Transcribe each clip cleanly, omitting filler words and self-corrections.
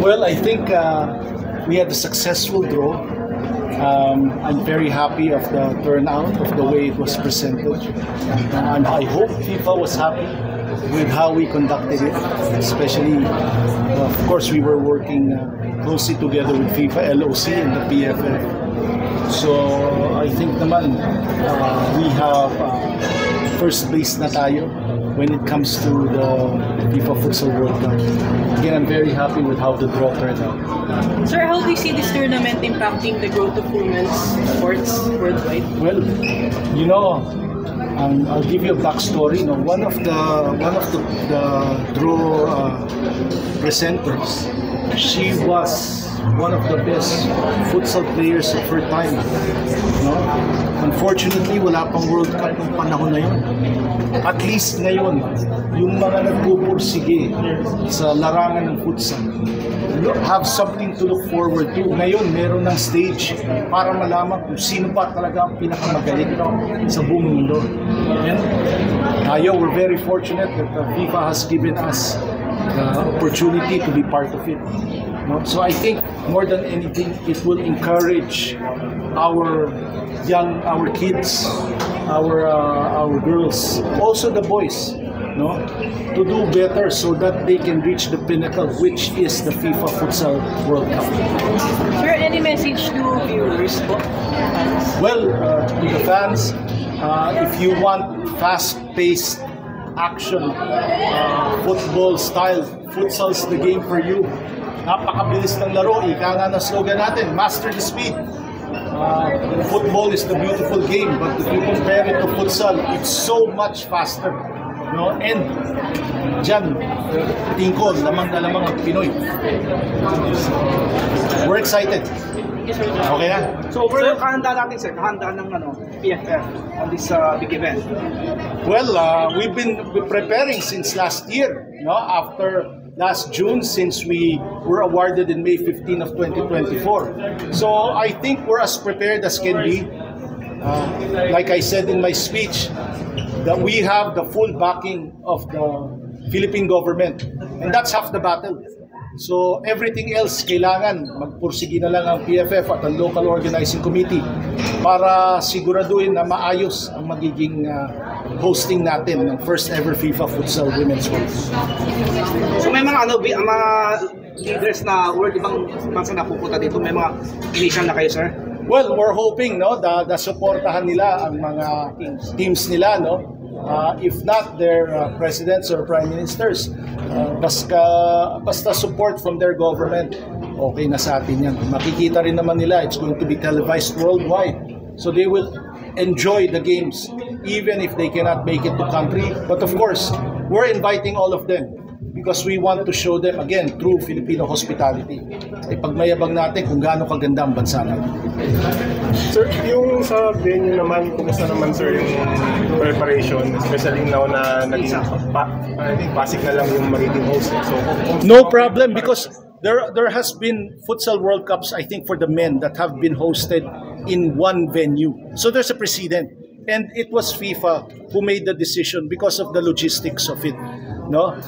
Well, I think we had a successful draw. I'm very happy of the turnout, of the way it was presented. And I hope FIFA was happy with how we conducted it, especially, of course, we were working closely together with FIFA, LOC, and the PFF. So I think naman we have first place na tayo when it comes to the FIFA Futsal World Cup. Again, I'm very happy with how the draw turned out. Sir, how do you see this tournament impacting the growth of women's sports worldwide? Well, you know, I'll give you a backstory. You know, one of the draw presenters, she was one of the best futsal players of her time. No? Unfortunately, wala pang World Cup ng panahon na yun. At least ngayon, yung mga nagpupursige sa larangan ng futsal have something to look forward to. Ngayon, meron ng stage para malaman kung sino pa talaga ang pinakamagaling sa buong mundo. And tayo, we're very fortunate that FIFA has given us the opportunity to be part of it. No? So I think more than anything, it will encourage our kids, our girls, also the boys, no, to do better so that they can reach the pinnacle, which is the FIFA Futsal World Cup. Sir, any message to viewers? Well, to the fans, if you want fast-paced action, football style, futsal's the game for you. Napakabilis ng laro, ika nga na slogan natin, master the speed. Football is the beautiful game, but if you compare it to futsal, it's so much faster. No? And dyan, tingin ko, lamang na lamang ang Pinoy. We're excited. Okay na? So overall, kahanda natin sir, kahanda ng PFF on this big event. Well, we've been preparing since last year, no? After last June, since we were awarded in May 15 of 2024. So I think we're as prepared as can be. Like I said in my speech, that we have the full backing of the Philippine government, and that's half the battle. So everything else, kailangan magpursige na lang ang PFF at ang local organizing committee para siguraduhin na maayos ang magiging hosting natin ng first ever FIFA Futsal Women's World. So may mga mga leaders na world ibang bansa na pupunta dito, may mga initial na kayo sir? Well, we're hoping no da suportahan nila ang mga teams nila no. If not their presidents or prime ministers, basta support from their government, okay na sa atin yan. Makikita rin naman nila, it's going to be televised worldwide. So they will enjoy the games, even if they cannot make it to country. But of course, we're inviting all of them because we want to show them, again, true Filipino hospitality. Ipagmayabang natin kung gaano kaganda ang bansa natin. Sir, yung sa venue naman, kumusta naman sir yung preparation, especially now na naging I think Pasig na lang yung magiging host. So, no problem because there has been Futsal World Cups, I think, for the men that have been hosted in one venue. So there's a precedent. And it was FIFA who made the decision because of the logistics of it. No,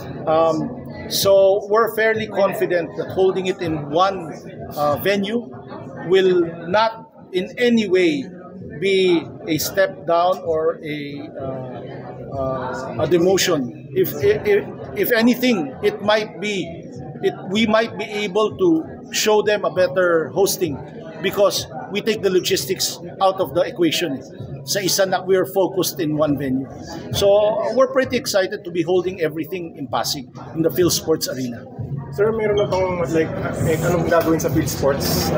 so we're fairly confident that holding it in one venue will not in any way be a step down or a demotion. If anything, we might be able to show them a better hosting because we take the logistics out of the equation. Sa isa na we're focused in one venue. So we're pretty excited to be holding everything in Pasig, in the Phil Sports Arena. Sir, meron na bang anong gagawin sa Phil Sports?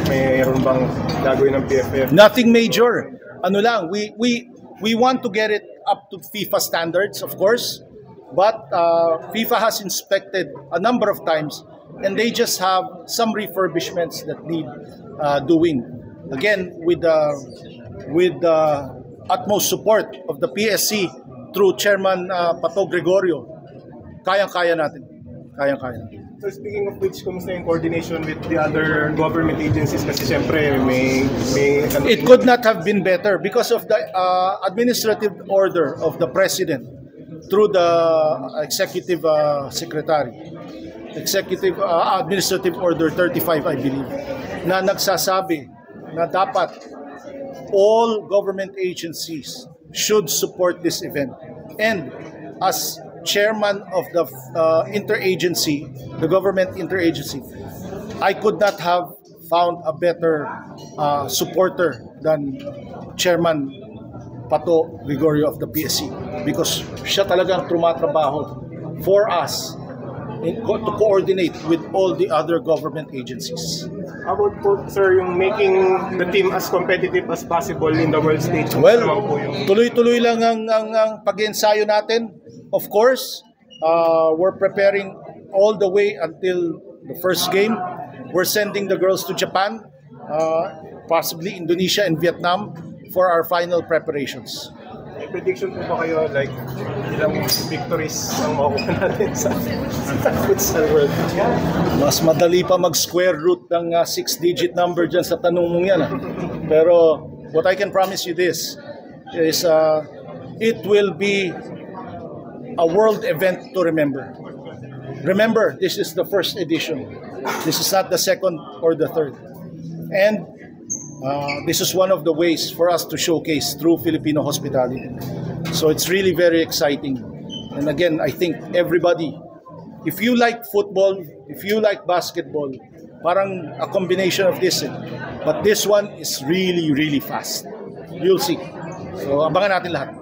Mayroon bang gagawin ng PFF? Nothing major. Ano lang, we want to get it up to FIFA standards, of course. But FIFA has inspected a number of times and they just have some refurbishments that need doing. Again, with the utmost support of the PSC through Chairman Pato Gregorio, kayang-kaya natin. Kayang-kaya. So speaking of which, kumusta yung coordination with the other government agencies? Kasi siyempre may It could not have been better because of the administrative order of the President through the Executive Secretary. Administrative Order 35, I believe, na nagsasabi na dapat all government agencies should support this event. And as chairman of the interagency, the government interagency, I could not have found a better supporter than Chairman Pato Gregorio of the PSC, because siya talagang tumatrabaho for us to coordinate with all the other government agencies. How about po, sir, yung making the team as competitive as possible in the world stage? Well, tuloy-tuloy lang ang pag-ensayo natin. Of course, we're preparing all the way until the first game. We're sending the girls to Japan, possibly Indonesia and Vietnam for our final preparations. May prediction po ba kayo, like, ilang victories ang makukuha natin sa futsal world? Mas madali pa mag-square root ng 6-digit number dyan sa tanong mong yan. Pero what I can promise you this is it will be a world event to remember. Remember, this is the first edition. This is not the second or the third. And this is one of the ways for us to showcase true Filipino hospitality. So it's really very exciting. And again, I think everybody, if you like football, if you like basketball, parang a combination of this. But this one is really, really fast. You'll see. So abangan natin lahat.